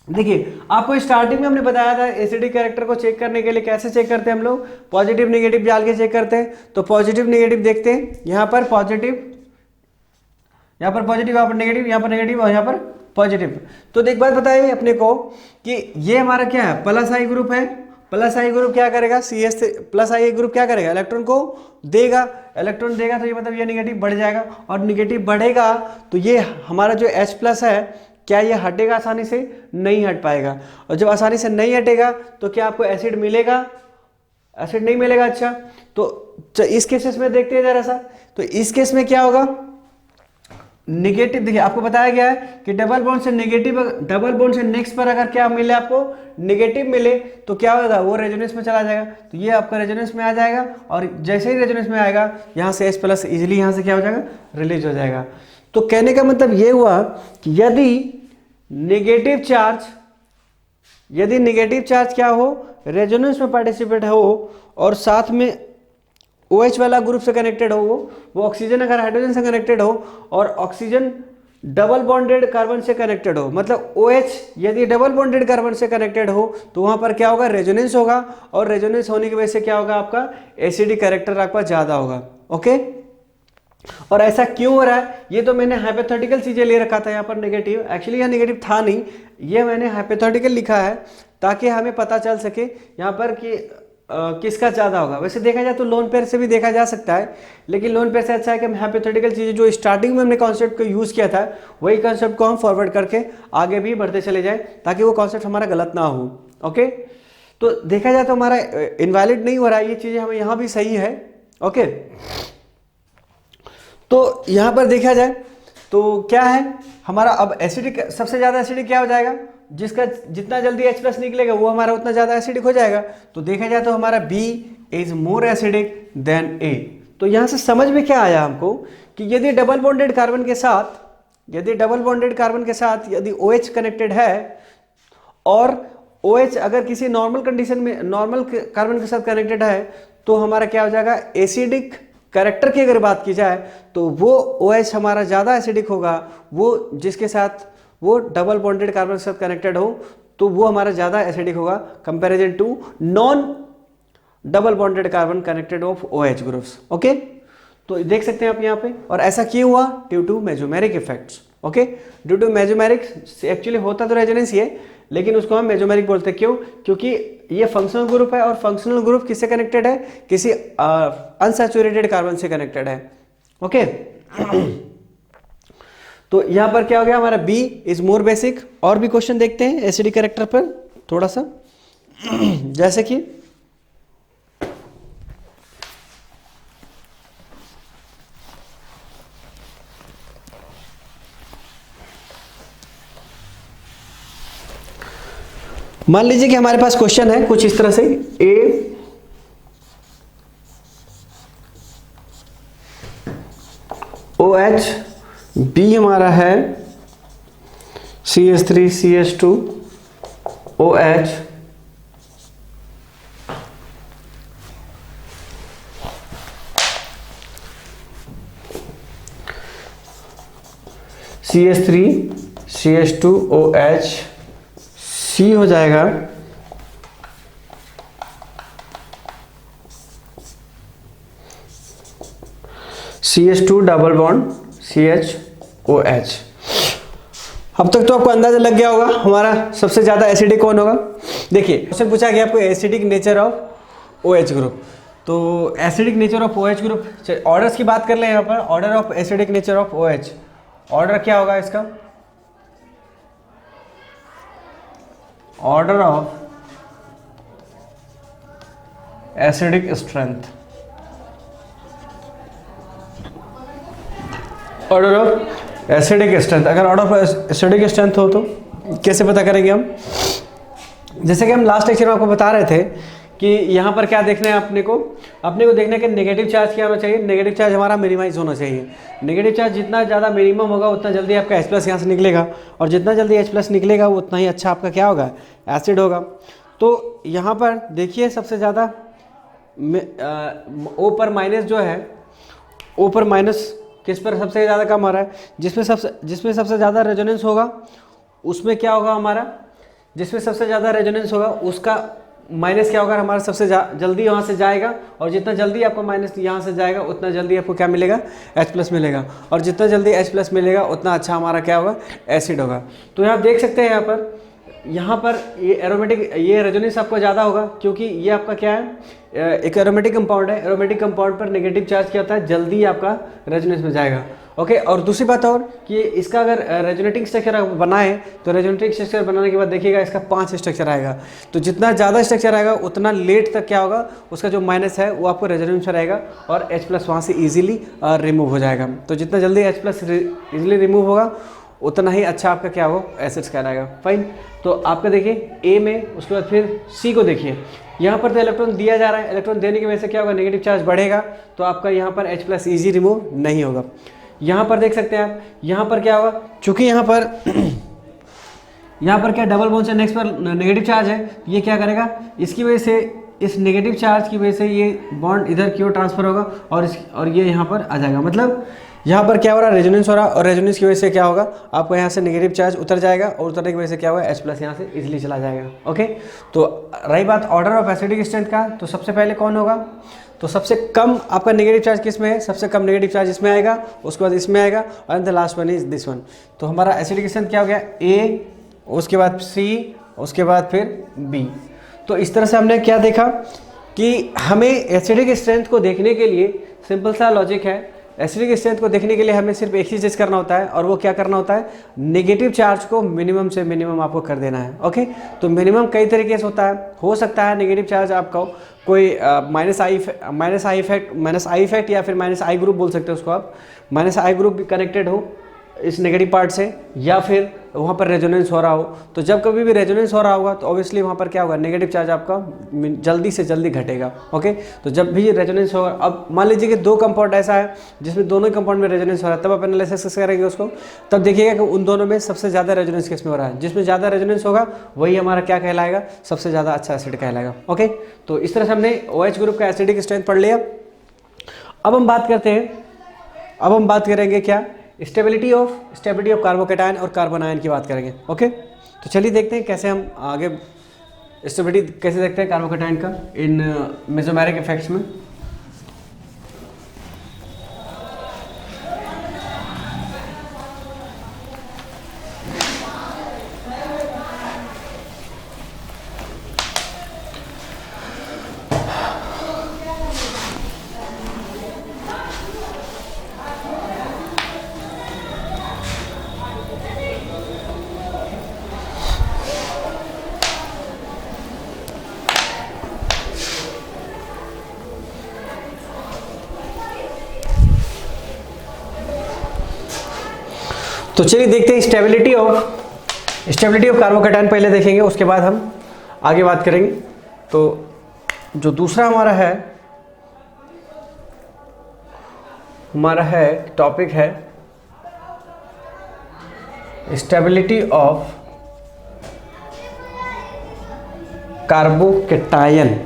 A: देखिए आपको स्टार्टिंग में हमने बताया था एसिडिक कैरेक्टर को चेक करने के लिए कैसे चेक करते हैं हम लोग, पॉजिटिव नेगेटिव डाल के चेक करते हैं। तो पॉजिटिव नेगेटिव देखते हैं, यहाँ पर पॉजिटिव, यहाँ पर पॉजिटिव, यहाँ पर नेगेटिव, यहाँ पर नेगेटिव और यहाँ पर पॉजिटिव। तो एक बात बताइए अपने को कि ये हमारा क्या है, प्लस आई ग्रुप है। प्लस आई ग्रुप क्या करेगा, CH प्लस आई ग्रुप क्या करेगा, इलेक्ट्रॉन को देगा। इलेक्ट्रॉन देगा तो ये मतलब ये नेगेटिव बढ़ जाएगा, और नेगेटिव बढ़ेगा तो ये हमारा जो H प्लस है, क्या ये हटेगा आसानी से, नहीं हट पाएगा। और जब आसानी से नहीं हटेगा तो क्या आपको एसिड मिलेगा, एसिड नहीं मिलेगा। अच्छा तो इस केसेस में देखते हैं जरा सा। तो इस केस में क्या होगा, नेगेटिव, देखिए आपको बताया गया है कि डबल बॉन्ड से नेगेटिव, डबल बॉन्ड से नेक्स्ट पर अगर क्या मिले, आपको नेगेटिव मिले तो क्या होगा, वो रेजोनेंस में चला जाएगा। तो ये आपका रेजोनेंस में आ जाएगा, और जैसे ही रेजोनेंस में आएगा यहाँ से H प्लस इजिली यहाँ से क्या हो जाएगा, रिलीज हो जाएगा। तो कहने का मतलब ये हुआ कि यदि नेगेटिव चार्ज क्या हो, रेजोनेंस में पार्टिसिपेट हो और साथ में OH वाला ग्रुप से कनेक्टेड हो, वो ऑक्सीजन अगर हाइड्रोजन से कनेक्टेड हो और ऑक्सीजन डबल बॉन्डेड कार्बन से कनेक्टेड हो, मतलब OH यदि डबल बॉन्डेड कार्बन से कनेक्टेड हो तो वहाँ पर क्या होगा, रेजोनेंस होगा, और रेजोनेंस होने की वजह से क्या होगा, आपका एसिडिक कैरेक्टर आपका ज़्यादा होगा। ओके, और ऐसा क्यों हो रहा है, ये तो मैंने हाइपोथेटिकल चीज़ें ले रखा था यहाँ पर नेगेटिव, एक्चुअली यहाँ नेगेटिव था नहीं, ये मैंने हाइपोथेटिकल लिखा है ताकि हमें पता चल सके यहाँ पर कि किसका ज़्यादा होगा। वैसे देखा जाए तो लोन पेयर से भी देखा जा सकता है, लेकिन लोन पेयर से अच्छा है कि हम हाइपोथेटिकल चीज़ें जो स्टार्टिंग में हमने कॉन्सेप्ट को यूज़ किया था, वही कॉन्सेप्ट को हम फॉरवर्ड करके आगे भी बढ़ते चले जाएं ताकि वो कॉन्सेप्ट हमारा गलत ना हो। ओके, तो देखा जाए तो हमारा इनवैलिड नहीं हो रहा है, ये चीज़ें हमें यहाँ भी सही है। ओके, तो यहाँ पर देखा जाए तो क्या है हमारा, अब एसिडिक, सबसे ज़्यादा एसिडिक क्या हो जाएगा, जिसका जितना जल्दी H प्लस निकलेगा वो हमारा उतना ज़्यादा एसिडिक हो जाएगा। तो देखा जाए तो हमारा B is more acidic then A। तो यहाँ से समझ में क्या आया हमको कि यदि डबल बॉन्डेड कार्बन के साथ यदि OH कनेक्टेड है, और OH अगर किसी नॉर्मल कंडीशन में नॉर्मल कार्बन के साथ कनेक्टेड है, तो हमारा क्या हो जाएगा, एसिडिक कैरेक्टर की अगर बात की जाए तो वो OH हमारा ज़्यादा एसिडिक होगा, वो जिसके साथ वो डबल बॉन्डेड कार्बन के साथ कनेक्टेड हो तो वो हमारा ज़्यादा एसिडिक होगा comparison to non double bonded carbon connected of OH groups. Okay, तो देख सकते हैं आप यहाँ पे, और ऐसा क्यों हुआ, due to mesomeric effects. Okay, due to mesomeric, actually होता तो रेजोनेंस ये, लेकिन उसको हम मेसोमेरिक बोलते हैं। क्यों, क्योंकि ये फंक्शनल ग्रुप है, और फंक्शनल ग्रुप किससे कनेक्टेड है, किसी अनसैचुरेटेड कार्बन से कनेक्टेड है। ओके, तो यहाँ पर क्या हो गया, हमारा B इज मोर बेसिक। और भी क्वेश्चन देखते हैं एसिडिक कैरेक्टर पर थोड़ा सा, जैसे कि मान लीजिए कि हमारे पास क्वेश्चन है कुछ इस तरह से, OH, B हमारा है CH3 CH2 OH, CH3 CH2 OH, C हो जाएगा CH2 डबल बॉन्ड CHOH। अब तक तो आपको अंदाजा लग गया होगा हमारा सबसे ज्यादा एसिडिक कौन होगा। देखिए क्वेश्चन पूछा गया आपको acidic nature of OH group, तो acidic nature of OH group, orders की बात कर ले यहाँ पर, order of acidic nature of OH, order क्या होगा इसका, order of acidic strength, order of acidic strength. अगर ऑर्डर ऑफ एसिडिक स्ट्रेंथ हो तो कैसे पता करेंगे हम, जैसे कि हम लास्ट लेक्चर में आपको बता रहे थे कि यहाँ पर क्या देखना है अपने को देखना है कि नेगेटिव चार्ज क्या होना चाहिए, नेगेटिव चार्ज हमारा मिनिमाइज होना चाहिए। नेगेटिव चार्ज जितना ज़्यादा मिनिमम होगा उतना जल्दी आपका H प्लस यहाँ से निकलेगा, और जितना जल्दी H प्लस निकलेगा उतना ही अच्छा आपका क्या होगा, एसिड होगा। तो यहाँ पर देखिए सबसे ज़्यादा O पर माइनस जो है, O पर माइनस किस पर सबसे ज़्यादा कम आ रहा है, जिसमें सबसे ज़्यादा रेजोनेंस होगा उसमें क्या होगा हमारा, जिसमें सबसे ज़्यादा रेजोनेंस होगा उसका माइनस क्या होगा हमारा सबसे जल्दी यहाँ से जाएगा, और जितना जल्दी आपको माइनस यहाँ से जाएगा उतना जल्दी आपको क्या मिलेगा, H प्लस मिलेगा, और जितना जल्दी H प्लस मिलेगा उतना अच्छा हमारा क्या होगा, एसिड होगा। तो यहाँ देख सकते हैं यहाँ पर ये एरोमेटिक, ये रेजोनेंस आपको ज़्यादा होगा क्योंकि ये आपका क्या है, एक एरोमेटिक कंपाउंड है। एरोमेटिक कंपाउंड पर नेगेटिव चार्ज क्या होता है, जल्दी आपका रेजोनेंस में जाएगा। ओके, और दूसरी बात और कि इसका अगर रेजोनेटिंग स्ट्रक्चर बनाए तो रेजोनेटिंग स्ट्रक्चर बनाने के बाद देखिएगा इसका 5 स्ट्रक्चर आएगा। तो जितना ज़्यादा स्ट्रक्चर आएगा उतना लेट तक क्या होगा, उसका जो माइनस है वो आपको रेजोनेंस में रहेगा और H प्लस वहाँ से ईजिली रिमूव हो जाएगा। तो जितना जल्दी H प्लस ईजिली रिमूव होगा उतना ही अच्छा आपका क्या होगा, एसिड्स कहलाएगा। फाइन, तो आपका देखिए ए में, उसके बाद फिर सी को देखिए, यहाँ पर तो इलेक्ट्रॉन दिया जा रहा है, इलेक्ट्रॉन देने की वजह से क्या होगा, नेगेटिव चार्ज बढ़ेगा, तो आपका यहाँ पर H प्लस ईजी रिमूव नहीं होगा। यहाँ पर देख सकते हैं आप, यहाँ पर क्या होगा, चूंकि यहाँ पर क्या डबल बॉन्ड से नेक्स्ट पर नेगेटिव चार्ज है, ये क्या करेगा, इसकी वजह से, इस नेगेटिव चार्ज की वजह से ये बॉन्ड इधर की ओर ट्रांसफर होगा और ये यहाँ पर आ जाएगा। मतलब यहाँ पर क्या हो रहा है, रेजोनेंस हो रहा है, और रेजोनेंस की वजह से क्या होगा, आपको यहाँ से नेगेटिव चार्ज उतर जाएगा, और उतरने की वजह से क्या होगा, H प्लस यहाँ से इजीली चला जाएगा। ओके, तो रही बात ऑर्डर ऑफ एसिडिक स्ट्रेंथ का, तो सबसे पहले कौन होगा, तो सबसे कम आपका नेगेटिव चार्ज किस में है, सबसे कम नेगेटिव चार्ज इसमें आएगा, उसके बाद इसमें आएगा, और the last one is this one. तो हमारा एसिडिक स्ट्रेंथ क्या हो गया, A, उसके बाद C, उसके बाद फिर B। तो इस तरह से हमने क्या देखा कि हमें एसिडिक स्ट्रेंथ को देखने के लिए सिंपल सा लॉजिक है। एसिडिक स्ट्रेंथ को देखने के लिए हमें सिर्फ एक ही चीज़ करना होता है, और वो क्या करना होता है, नेगेटिव चार्ज को मिनिमम से मिनिमम आपको कर देना है। ओके, तो मिनिमम कई तरीके से होता है, हो सकता है नेगेटिव चार्ज आपका कोई माइनस आई इफेक्ट या फिर माइनस आई ग्रुप बोल सकते हो उसको आप, माइनस आई ग्रुप भी कनेक्टेड हो इस नेगेटिव पार्ट से, या फिर वहाँ पर रेजोनेंस हो रहा हो। तो जब कभी भी रेजोनेंस हो रहा होगा तो ऑब्वियसली वहाँ पर क्या होगा, नेगेटिव चार्ज आपका जल्दी से जल्दी घटेगा। ओके, तो जब भी रेजोनेंस होगा, अब मान लीजिए कि दो कंपाउंड ऐसा है जिसमें दोनों ही कंपाउंड में रेजोनेंस हो रहा है, तब आप एनालिसिस करेंगे उसको, तब देखिएगा कि उन दोनों में सबसे ज़्यादा रेजोनेंस किस में हो रहा है, जिसमें ज़्यादा रेजोनेंस होगा वही हमारा क्या कहलाएगा, सबसे ज़्यादा अच्छा एसिड कहलाएगा। ओके, तो इस तरह से हमने OH ग्रुप का एसिडिक स्ट्रेंथ पढ़ लिया। अब हम बात करते हैं, अब हम बात करेंगे क्या, स्टेबिलिटी ऑफ कार्बोकेटायन और कार्बन आयन की बात करेंगे। ओके, तो चलिए देखते हैं कैसे हम आगे स्टेबिलिटी कैसे देखते हैं कार्बोकेटायन का इन मेसोमेरिक इफेक्ट्स में। तो चलिए देखते हैं स्टेबिलिटी ऑफ कार्बोकेटायन पहले देखेंगे, उसके बाद हम आगे बात करेंगे। तो जो दूसरा हमारा है टॉपिक है stability of carbocation.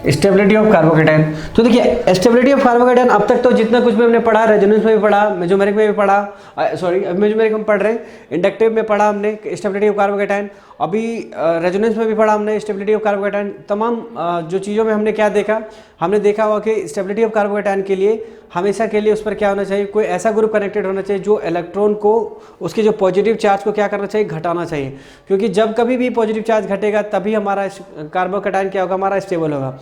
A: Stability of carbocation, तो देखिए स्टेबिलिटी ऑफ कार्बोकेटायन अब तक तो जितना कुछ भी हमने पढ़ा, रेजोनेंस में भी पढ़ा, मेसोमेरिक में भी पढ़ा, मेसोमेरिक में पढ़ रहे हैं, इंडक्टिव में पढ़ा हमने स्टेबिलिटी ऑफ कार्बोकेटायन, अभी रेजोनेंस में भी पढ़ा हमने स्टेबिलिटी ऑफ कार्बोकेटायन। तमाम जो चीज़ों में हमने क्या देखा, हमने देखा हुआ कि स्टेबिलिटी ऑफ कार्बोकेटायन के लिए हमेशा के लिए उस पर क्या होना चाहिए, कोई ऐसा ग्रुप कनेक्टेड होना चाहिए जो इलेक्ट्रॉन को, उसके जो पॉजिटिव चार्ज को क्या करना चाहिए, घटाना चाहिए। क्योंकि जब कभी भी पॉजिटिव चार्ज घटेगा तभी हमारा कार्बोकेटायन क्या होगा, हमारा स्टेबल होगा।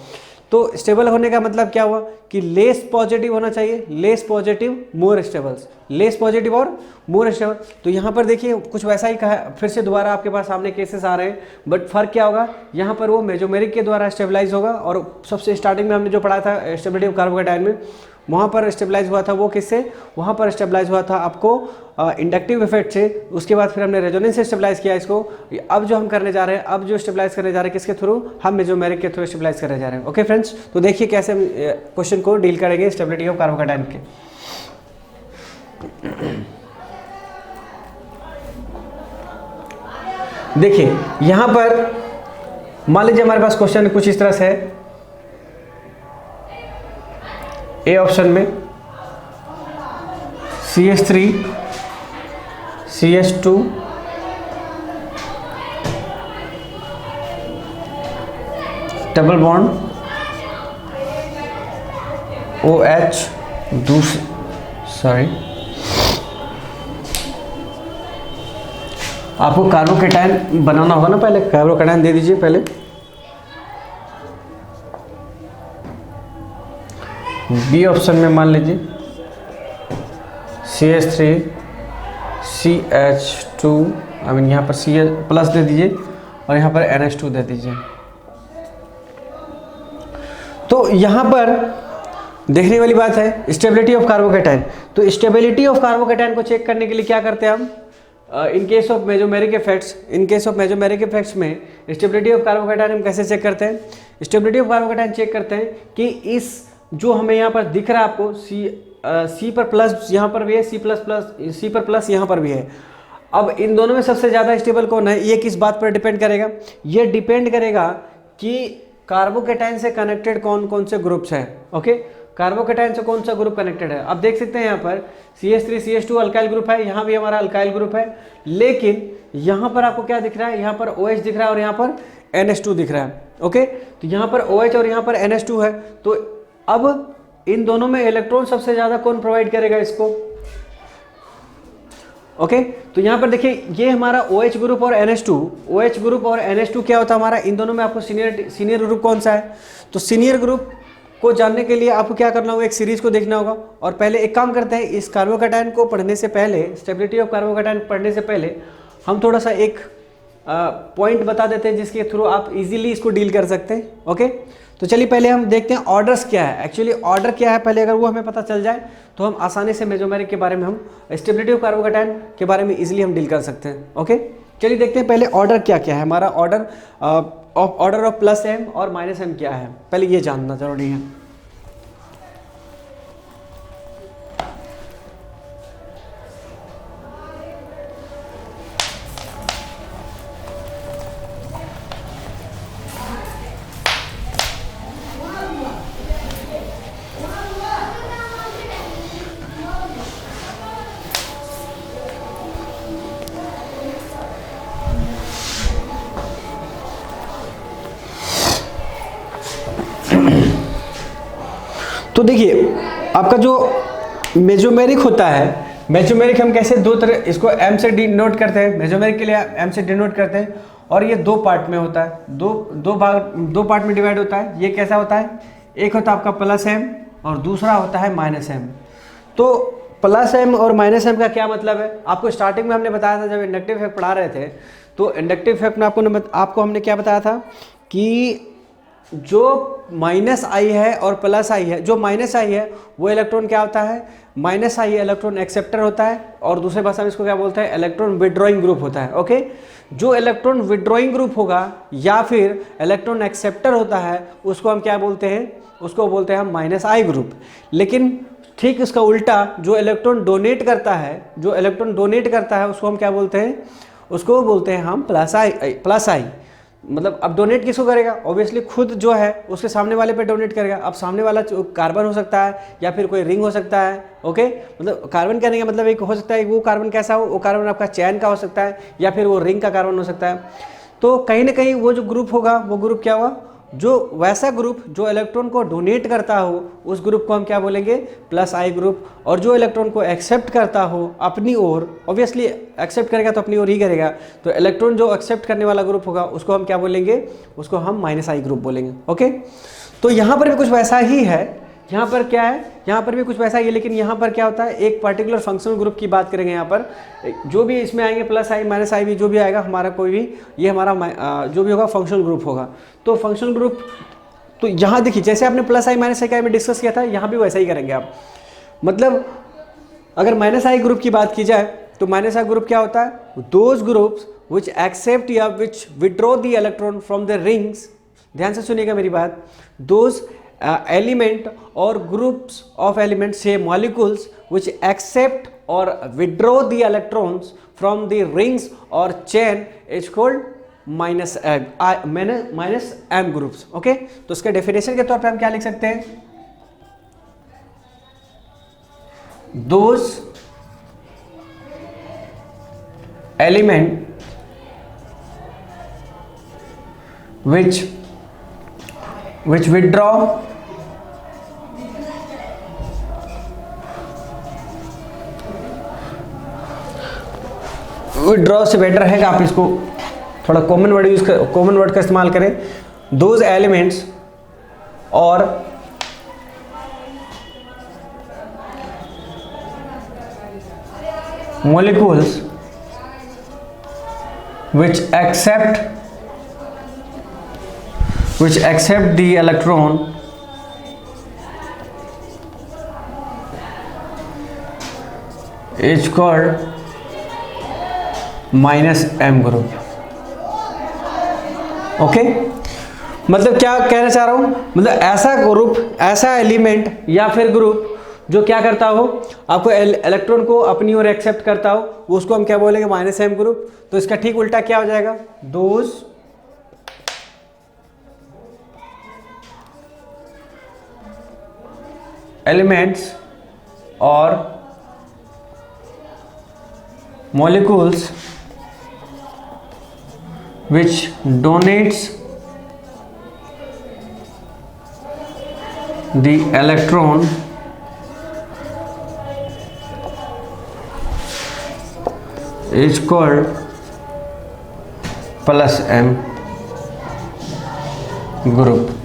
A: तो स्टेबल होने का मतलब क्या हुआ कि लेस पॉजिटिव होना चाहिए, less positive more stable, less positive और मोर स्टेबल। तो यहाँ पर देखिए कुछ वैसा ही कहा, फिर से दोबारा आपके पास सामने केसेस आ रहे हैं, बट फर्क क्या होगा, यहाँ पर वो मेसोमेरिक के द्वारा स्टेबलाइज होगा, और सबसे स्टार्टिंग में हमने जो पढ़ा था स्टेबिलिटी ऑफ कार्बोकेटायन में, वहाँ पर स्टेबलाइज हुआ था वो किससे, वहाँ पर स्टेबलाइज हुआ था आपको इंडक्टिव इफेक्ट से। उसके बाद फिर हमने रेजोनेंस से स्टेबलाइज किया इसको। अब जो हम करने जा रहे हैं, अब जो स्टेबलाइज करने जा रहे हैं किसके थ्रू, हम मेसोमेरिक के थ्रू स्टेबलाइज करने जा रहे हैं। ओके फ्रेंड्स, तो देखिए कैसे हम क्वेश्चन को डील करेंगे स्टेबिलिटी ऑफ कार्बोकेटायन के। देखिए यहाँ पर मान लीजिए हमारे पास क्वेश्चन कुछ इस तरह से है, ए ऑप्शन में CH3 CH2 double bond OH आपको कार्बोकेटायन बनाना होगा ना, पहले कार्बोकेटायन दे दीजिए पहले। बी ऑप्शन में मान लीजिए CH3 CH2 आई मीन यहाँ पर CH प्लस दे दीजिए और यहाँ पर NH2 दे दीजिए। तो यहाँ पर देखने वाली बात है स्टेबिलिटी ऑफ कार्बोकेटायन। तो स्टेबिलिटी ऑफ कार्बोकेटायन को चेक करने के लिए क्या करते हैं हम, in case of mesomeric effects, in case of mesomeric effects में स्टेबिलिटी ऑफ कार्बोकेटायन हम कैसे चेक करते हैं, स्टेबिलिटी ऑफ कार्बोकेटायन चेक करते हैं कि इस जो हमें यहाँ पर दिख रहा है आपको सी पर प्लस यहाँ पर भी है, सी पर प्लस यहाँ पर भी है। अब इन दोनों में सबसे ज़्यादा स्टेबल कौन है, ये किस बात पर डिपेंड करेगा, ये डिपेंड करेगा कि कार्बोकेटायन से कनेक्टेड कौन कौन से ग्रुप्स हैं। ओके, कार्बोकेटायन से कौन सा ग्रुप कनेक्टेड है। अब देख सकते हैं यहाँ पर CH3 CH2 अल्काइल ग्रुप है, यहाँ भी हमारा अल्काइल ग्रुप है, लेकिन यहाँ पर आपको क्या दिख रहा है, यहाँ पर OH दिख रहा है और यहाँ पर NH2 दिख रहा है। ओके, तो यहाँ पर OH और यहाँ पर NH2 है, तो अब इन दोनों में इलेक्ट्रॉन सबसे ज्यादा कौन प्रोवाइड करेगा इसको। ओके, तो यहाँ पर देखिए ये हमारा OH ग्रुप और NH2, OH ग्रुप और NH2 क्या होता है हमारा, इन दोनों में आपको सीनियर ग्रुप कौन सा है। तो सीनियर ग्रुप को जानने के लिए आपको क्या करना होगा, एक सीरीज को देखना होगा। और पहले एक काम करते हैं, इस कार्बोकेटायन को पढ़ने से पहले, स्टेबिलिटी ऑफ कार्बोकेटायन पढ़ने से पहले हम थोड़ा सा एक पॉइंट बता देते हैं जिसके थ्रू आप इजीली इसको डील कर सकते हैं। ओके, तो चलिए पहले हम देखते हैं ऑर्डर्स क्या है, एक्चुअली ऑर्डर क्या है, पहले अगर वो हमें पता चल जाए तो हम आसानी से मेसोमेरिक के बारे में, हम स्टेबिलिटी ऑफ कार्बोकेटायन के बारे में इजीली हम डील कर सकते हैं। ओके, चलिए देखते हैं पहले ऑर्डर क्या क्या है हमारा, ऑर्डर ऑफ +m और -m क्या है, पहले ये जानना जरूरी है। तो देखिए आपका जो मेसोमेरिक होता है, मेसोमेरिक हम कैसे दो तरह इसको m से डिनोट करते हैं, मेसोमेरिक के लिए m से डिनोट करते हैं, और ये दो पार्ट में होता है, दो पार्ट में डिवाइड होता है। ये कैसा होता है, एक होता है आपका +m और दूसरा होता है -m। तो +m और -m का क्या मतलब है, आपको स्टार्टिंग में हमने बताया था जब इंडक्टिव इफेक्ट पढ़ा रहे थे, तो इंडक्टिव इफेक्ट में आपको हमने क्या बताया था कि जो -i है और +i है, जो -i है वो इलेक्ट्रॉन क्या होता है, -i इलेक्ट्रॉन एक्सेप्टर होता है, और दूसरे भाषा में इसको क्या बोलते हैं, इलेक्ट्रॉन विड्रॉइंग ग्रुप होता है। ओके, जो इलेक्ट्रॉन विड्रॉइंग ग्रुप होगा या फिर इलेक्ट्रॉन एक्सेप्टर होता है उसको हम क्या बोलते हैं, उसको बोलते हैं हम -i ग्रुप। लेकिन ठीक इसका उल्टा जो इलेक्ट्रॉन डोनेट करता है, उसको हम क्या बोलते हैं, उसको बोलते हैं हम +i। मतलब अब डोनेट किसको करेगा, ऑब्वियसली खुद जो है उसके सामने वाले पे डोनेट करेगा। अब सामने वाला कार्बन हो सकता है या फिर कोई रिंग हो सकता है। ओके, मतलब कार्बन कहने का मतलब एक हो सकता है वो कार्बन कैसा हो, वो कार्बन आपका चैन का हो सकता है या फिर वो रिंग का कार्बन हो सकता है। तो कहीं ना कहीं वो जो ग्रुप होगा, वो ग्रुप क्या हुआ, जो वैसा ग्रुप जो इलेक्ट्रॉन को डोनेट करता हो उस ग्रुप को हम क्या बोलेंगे, +i ग्रुप। और जो इलेक्ट्रॉन को एक्सेप्ट करता हो अपनी ओर, ऑब्वियसली एक्सेप्ट करेगा तो अपनी ओर ही करेगा, तो इलेक्ट्रॉन जो एक्सेप्ट करने वाला ग्रुप होगा उसको हम क्या बोलेंगे, उसको हम -i ग्रुप बोलेंगे। ओके, तो यहाँ पर भी कुछ वैसा ही है, यहाँ पर क्या है, यहाँ पर भी कुछ वैसा ही है, लेकिन यहाँ पर क्या होता है, एक पर्टिकुलर फंक्शनल ग्रुप की बात करेंगे। यहाँ पर जो भी इसमें आएंगे प्लस आई माइनस आई भी जो भी आएगा हमारा कोई भी, ये हमारा जो भी होगा फंक्शनल ग्रुप होगा। तो फंक्शनल ग्रुप, तो यहाँ देखिए जैसे आपने प्लस आई माइनस आई का में डिस्कस किया था, यहाँ भी वैसा ही करेंगे आप। मतलब अगर माइनस आई ग्रुप की बात की जाए तो माइनस आई ग्रुप क्या होता है, दोज ग्रुप्स विच एक्सेप्ट या which withdraw the electron from the rings, ध्यान से सुनिएगा मेरी बात, दोज एलिमेंट और ग्रुप्स ऑफ एलिमेंट्स से मॉलिक्यूल्स विच एक्सेप्ट और withdraw the electrons from the rings और chain is called minus M groups. Okay, तो इसके डेफिनेशन के तौर पे हम क्या लिख सकते हैं, दोज एलिमेंट which withdraw से बेटर रहेगा, आप इसको थोड़ा कॉमन वर्ड का इस्तेमाल करें, दोज एलिमेंट्स और molecules which accept the electron is called minus M group. Okay, मतलब क्या कहना चाह रहा हूं, मतलब ऐसा ग्रुप, ऐसा एलिमेंट या फिर ग्रुप जो क्या करता हो, आपको इलेक्ट्रॉन को अपनी ओर एक्सेप्ट करता हो, उसको हम क्या बोलेंगे, माइनस एम ग्रुप। तो इसका ठीक उल्टा क्या हो जाएगा, दोज एलिमेंट्स और molecules which donates the electron is called plus M group.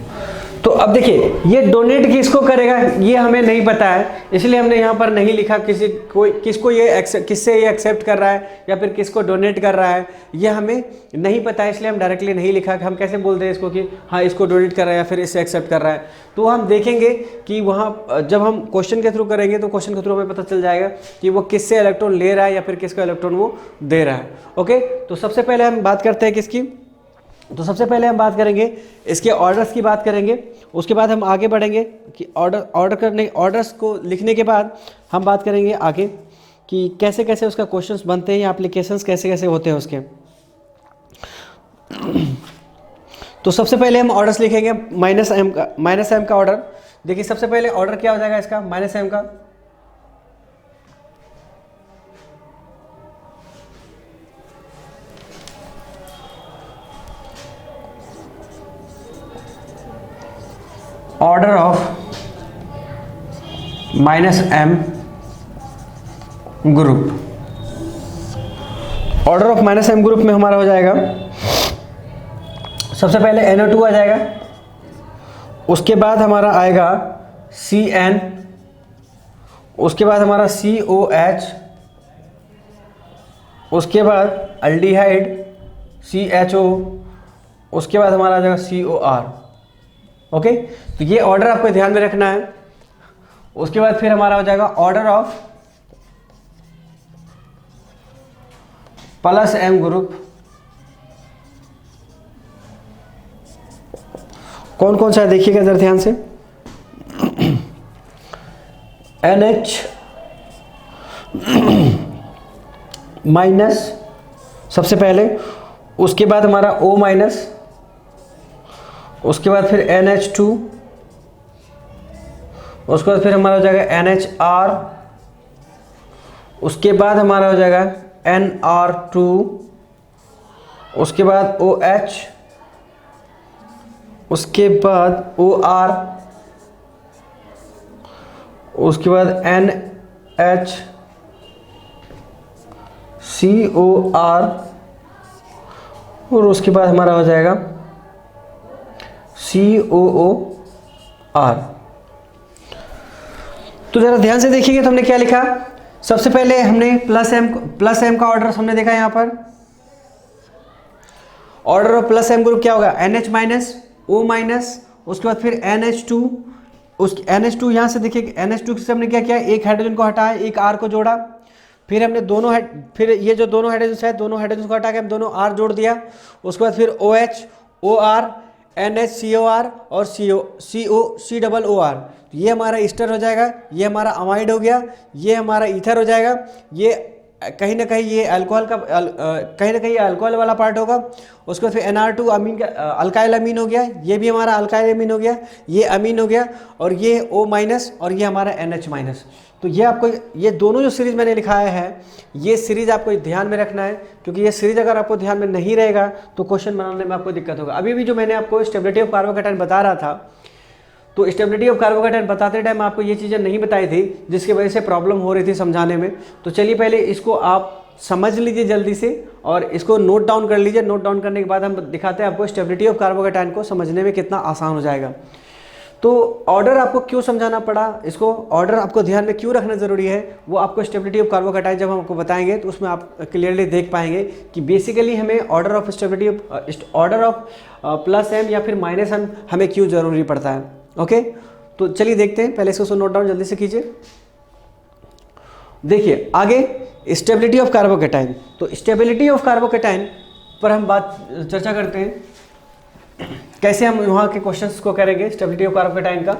A: तो अब देखिए ये डोनेट किसको करेगा ये हमें नहीं पता है, इसलिए हमने यहाँ पर नहीं लिखा किसको ये किससे ये एक्सेप्ट कर रहा है या फिर किसको डोनेट कर रहा है, ये हमें नहीं पता है, इसलिए हम डायरेक्टली नहीं लिखा कि हम कैसे बोलते हैं इसको कि हाँ इसको डोनेट कर रहा है या फिर इससे एक्सेप्ट कर रहा है। तो हम देखेंगे कि वहाँ जब हम क्वेश्चन के थ्रू करेंगे तो क्वेश्चन के थ्रू हमें पता चल जाएगा कि वो किससे इलेक्ट्रॉन ले रहा है या फिर किसका इलेक्ट्रॉन वो दे रहा है। ओके, तो सबसे पहले हम बात करते हैं किसकी, तो सबसे पहले हम बात करेंगे इसके ऑर्डर्स की बात करेंगे, उसके बाद हम आगे बढ़ेंगे कि ऑर्डर्स को लिखने के बाद हम बात करेंगे आगे कि कैसे कैसे उसका क्वेश्चंस बनते हैं या एप्लीकेशंस कैसे कैसे होते हैं उसके। तो सबसे पहले हम ऑर्डर्स लिखेंगे माइनस एम का ऑर्डर। देखिए सबसे पहले ऑर्डर क्या हो जाएगा इसका, माइनस एम का order of minus M group. Order of minus M group में हमारा हो जाएगा सबसे पहले NO2 आ जाएगा, उसके बाद हमारा आएगा CN, उसके बाद हमारा COH, उसके बाद अल्डिहाइड CHO, उसके बाद हमारा आ जाएगा COR। ओके, तो ये ऑर्डर आपको ध्यान में रखना है। उसके बाद फिर हमारा हो जाएगा order of plus M group. कौन कौन सा है देखिएगा जरा ध्यान से, NH माइनस सबसे पहले, उसके बाद हमारा O माइनस, उसके बाद फिर NH2, उसके बाद फिर हमारा हो जाएगा NHR, उसके बाद हमारा हो जाएगा NR2, उसके बाद OH, उसके बाद OR, उसके बाद NH, COR और उसके बाद हमारा हो जाएगा COO आर। तो जरा ध्यान से देखिएगा तो हमने क्या लिखा, सबसे पहले हमने प्लस एम का ऑर्डर हमने देखा यहां पर, order of plus M group क्या होगा, NH माइनस O माइनस, उसके बाद फिर NH2, उस NH2 यहाँ से देखिए NH2 से हमने क्या किया, एक हाइड्रोजन को हटाया, एक R को जोड़ा, फिर हमने फिर ये जो दोनों हाइड्रोजन है, दोनों हाइड्रोजन को हटा के हम दोनों R जोड़ दिया, उसके बाद फिर OH, OR, NHCOR और COOR, ये हमारा ईस्टर हो जाएगा, ये हमारा अमाइड हो गया, ये हमारा ईथर हो जाएगा, ये कहीं ना कहीं ये अल्कोहल का कहीं ना कहीं ये अल्कोहल वाला पार्ट होगा। उसके बाद फिर NR2 अमीन का अल्काइल अमीन हो गया, ये भी हमारा अल्काइल अमीन हो गया, ये अमीन हो गया, और ये O माइनस और ये हमारा NH माइनस। तो ये आपको ये दोनों जो सीरीज मैंने लिखाया है, ये सीरीज आपको ध्यान में रखना है, क्योंकि ये सीरीज अगर आपको ध्यान में नहीं रहेगा तो क्वेश्चन बनाने में आपको दिक्कत होगा। अभी भी जो मैंने आपको स्टेबिलिटी ऑफ कार्बोकैटायन बता रहा था, तो स्टेबिलिटी ऑफ कार्बोकैटायन बताते टाइम आपको ये चीज़ें नहीं बताई थी, जिसकी वजह से प्रॉब्लम हो रही थी समझाने में। तो चलिए पहले इसको आप समझ लीजिए जल्दी से, और इसको नोट डाउन कर लीजिए। नोट डाउन करने के बाद हम दिखाते हैं आपको स्टेबिलिटी ऑफ कार्बोकैटायन को समझने में कितना आसान हो जाएगा। तो ऑर्डर आपको क्यों समझाना पड़ा, इसको ऑर्डर आपको ध्यान में क्यों रखना ज़रूरी है, वो आपको स्टेबिलिटी ऑफ कार्बोकैटायन जब हम आपको बताएंगे तो उसमें आप क्लियरली देख पाएंगे कि बेसिकली हमें order of stability order of plus M या फिर माइनस एम हमें क्यों ज़रूरी पड़ता है। ओके, तो चलिए देखते हैं, पहले इसको नोट डाउन जल्दी से कीजिए। देखिए आगे स्टेबिलिटी ऑफ कार्बोकैटायन, तो स्टेबिलिटी ऑफ कार्बोकैटायन पर हम चर्चा करते हैं, कैसे हम वहाँ के क्वेश्चंस को करेंगे स्टेबिलिटी ऑफ कार्बोकैटायन का।